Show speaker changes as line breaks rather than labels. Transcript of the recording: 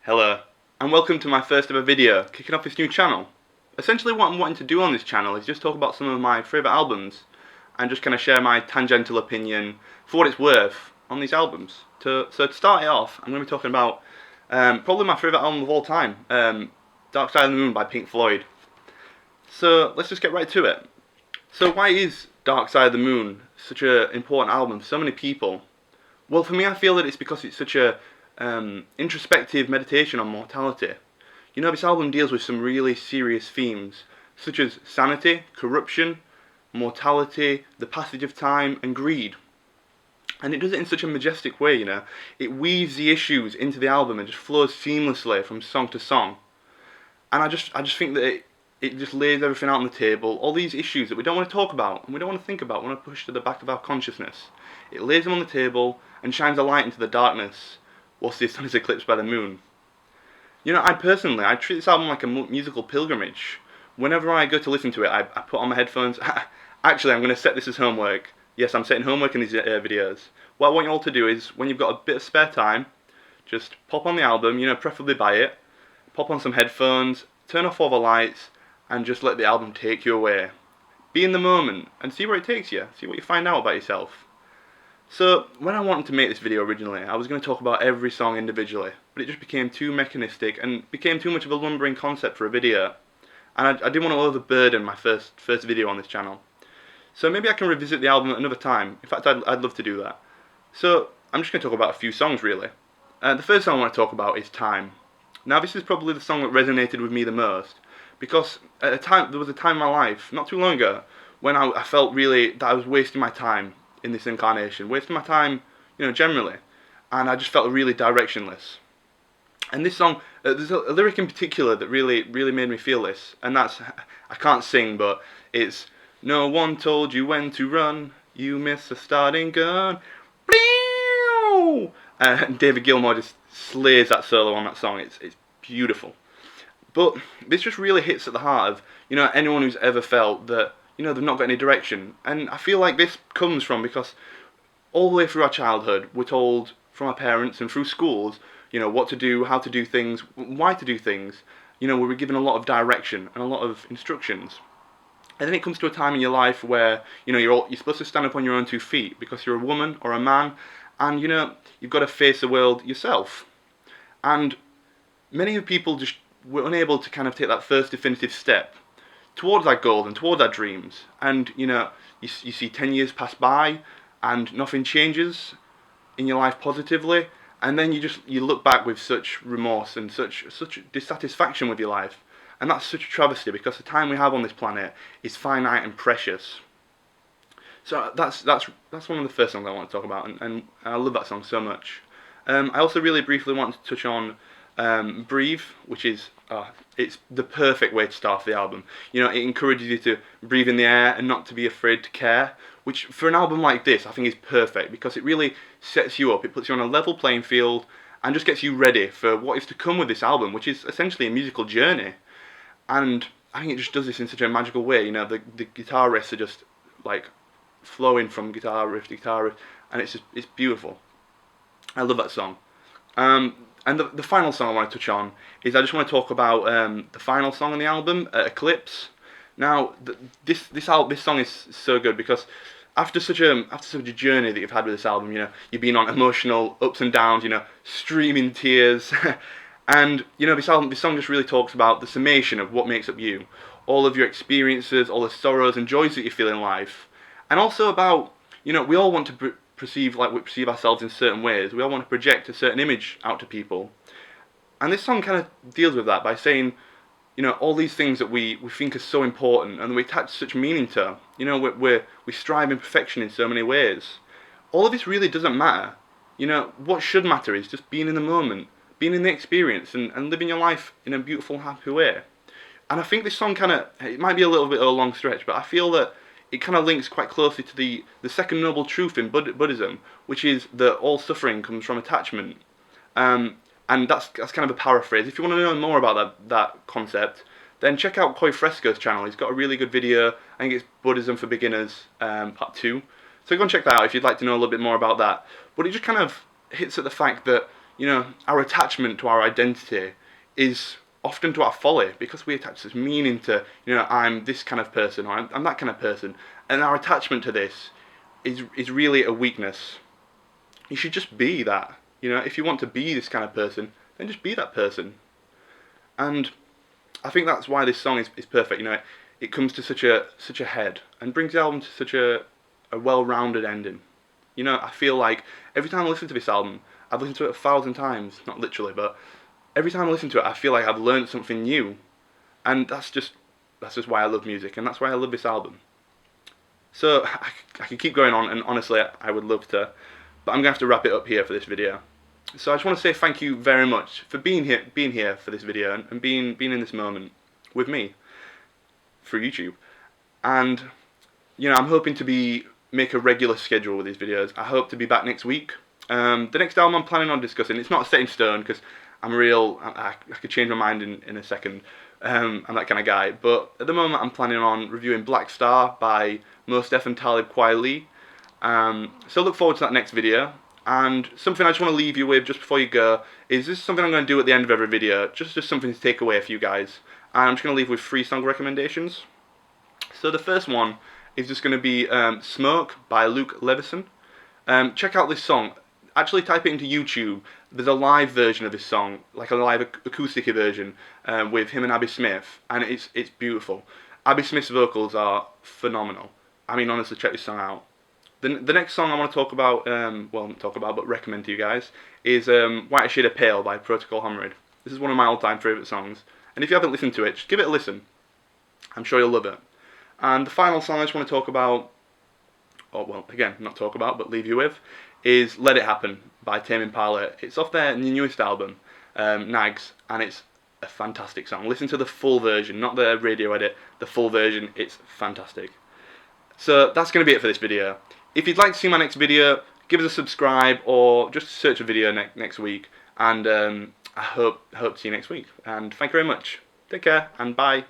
Hello, and welcome to my first ever video, kicking off this new channel. Essentially what I'm wanting to do on this channel is just talk about some of my favourite albums, and just kind of share my tangential opinion, for what it's worth, on these albums. So to start it off, I'm going to be talking about probably my favourite album of all time, Dark Side of the Moon by Pink Floyd. So let's just get right to it. So why is Dark Side of the Moon such an important album for so many people? Well, for me, I feel that it's because it's such a introspective meditation on mortality. You know, this album deals with some really serious themes, such as sanity, corruption, mortality, the passage of time, and greed. And it does it in such a majestic way, you know. It weaves the issues into the album and just flows seamlessly from song to song. And I just think that it just lays everything out on the table, all these issues that we don't want to talk about and we don't want to think about, we want to push to the back of our consciousness. It lays them on the table and shines a light into the darkness whilst the sun is eclipsed by the moon. You know, I treat this album like a musical pilgrimage. Whenever I go to listen to it, I put on my headphones. Actually, I'm going to set this as homework. Yes, I'm setting homework in these videos. What I want you all to do is, when you've got a bit of spare time, just pop on the album, you know, preferably buy it, pop on some headphones, turn off all the lights, and just let the album take you away. Be in the moment, and see where it takes you, see what you find out about yourself. So, when I wanted to make this video originally, I was going to talk about every song individually, but it just became too mechanistic and became too much of a lumbering concept for a video. And I didn't want to overburden my first video on this channel. So maybe I can revisit the album at another time. In fact, I'd love to do that. So, I'm just going to talk about a few songs really. The first song I want to talk about is Time. Now, this is probably the song that resonated with me the most, because there was a time in my life, not too long ago, when I felt really that I was wasting my time in this incarnation, wasting my time, you know, generally, and I just felt really directionless. And this song, there's a lyric in particular that really made me feel this, and that's, I can't sing, but it's, no one told you when to run, you missed the starting gun, and David Gilmour just slays that solo on that song. It's beautiful. But this just really hits at the heart of, you know, anyone who's ever felt that, you know, they've not got any direction. And I feel like this comes from, because all the way through our childhood, we're told from our parents and through schools, you know, what to do, how to do things, why to do things. You know, we were given a lot of direction and a lot of instructions. And then it comes to a time in your life where, you know, you're supposed to stand up on your own 2 feet because you're a woman or a man, and, you know, you've got to face the world yourself. And many of people just were unable to kind of take that first definitive step towards that goal and towards our dreams. And, you know, you see 10 years pass by and nothing changes in your life positively, and then you look back with such remorse and such dissatisfaction with your life. And that's such a travesty, because the time we have on this planet is finite and precious. So that's one of the first songs I want to talk about, and I love that song so much. I also really briefly want to touch on Breathe, which is it's the perfect way to start the album. You know, it encourages you to breathe in the air and not to be afraid to care, which for an album like this I think is perfect, because it really sets you up, it puts you on a level playing field and just gets you ready for what is to come with this album, which is essentially a musical journey. And I think it just does this in such a magical way. You know, the guitar riffs are just like flowing from guitar riff to guitar riff, and it's beautiful. I love that song. And the final song I want to touch on is, I just want to talk about the final song on the album, Eclipse. Now, this song is so good, because after such a journey that you've had with this album, you know, you've been on emotional ups and downs, you know, streaming tears, and, you know, this song just really talks about the summation of what makes up you, all of your experiences, all the sorrows and joys that you feel in life, and also about, you know, we all want to perceive ourselves in certain ways. We all want to project a certain image out to people, and this song kind of deals with that by saying, you know, all these things that we think are so important and we attach such meaning to. You know, we strive in perfection in so many ways. All of this really doesn't matter. You know, what should matter is just being in the moment, being in the experience, and living your life in a beautiful, happy way. And I think this song it might be a little bit of a long stretch, but I feel that it kind of links quite closely to the second noble truth in Buddhism, which is that all suffering comes from attachment. And that's kind of a paraphrase. If you want to know more about that concept, then check out Koi Fresco's channel. He's got a really good video. I think it's Buddhism for Beginners, part 2. So go and check that out if you'd like to know a little bit more about that. But it just kind of hits at the fact that, you know, our attachment to our identity is often to our folly, because we attach this meaning to, you know, I'm this kind of person, or I'm that kind of person, and our attachment to this is really a weakness. You should just be that. You know, if you want to be this kind of person, then just be that person. And I think that's why this song is perfect. You know, it comes to such a head and brings the album to such a well-rounded ending. You know, I feel like every time I listen to this album, I've listened to it 1,000 times, not literally, but every time I listen to it, I feel like I've learned something new, and that's just why I love music, and that's why I love this album. So I could keep going on, and honestly, I would love to, but I'm gonna have to wrap it up here for this video. So I just want to say thank you very much for being here for this video, and being in this moment with me through YouTube. And you know, I'm hoping to make a regular schedule with these videos. I hope to be back next week. The next album I'm planning on discussing, it's not set in stone, because I could change my mind in a second. I'm that kind of guy. But at the moment, I'm planning on reviewing Black Star by Mos Def and Talib Kweli. So look forward to that next video. And something I just want to leave you with just before you go is, this is something I'm going to do at the end of every video, just something to take away for you guys. And I'm just going to leave with 3 song recommendations. So the first one is just going to be Smoke by Luke Levison. Check out this song. Actually type it into YouTube. There's a live version of this song, like a live acoustic version with him and Abby Smith, and it's beautiful. Abby Smith's vocals are phenomenal. I mean, honestly, check this song out. The next song I want to talk about, well, not talk about, but recommend to you guys, is White Shade of Pale by Protocol Homrid. This is one of my all-time favourite songs, and if you haven't listened to it, just give it a listen. I'm sure you'll love it. And the final song I just want to talk about, or well, again, not talk about, but leave you with, is Let It Happen by Tame Impala. It's off their newest album, Nags, and it's a fantastic song. Listen to the full version, not the radio edit, the full version, it's fantastic. So that's going to be it for this video. If you'd like to see my next video, give us a subscribe, or just search a video next week, and I hope to see you next week. And thank you very much. Take care, and bye.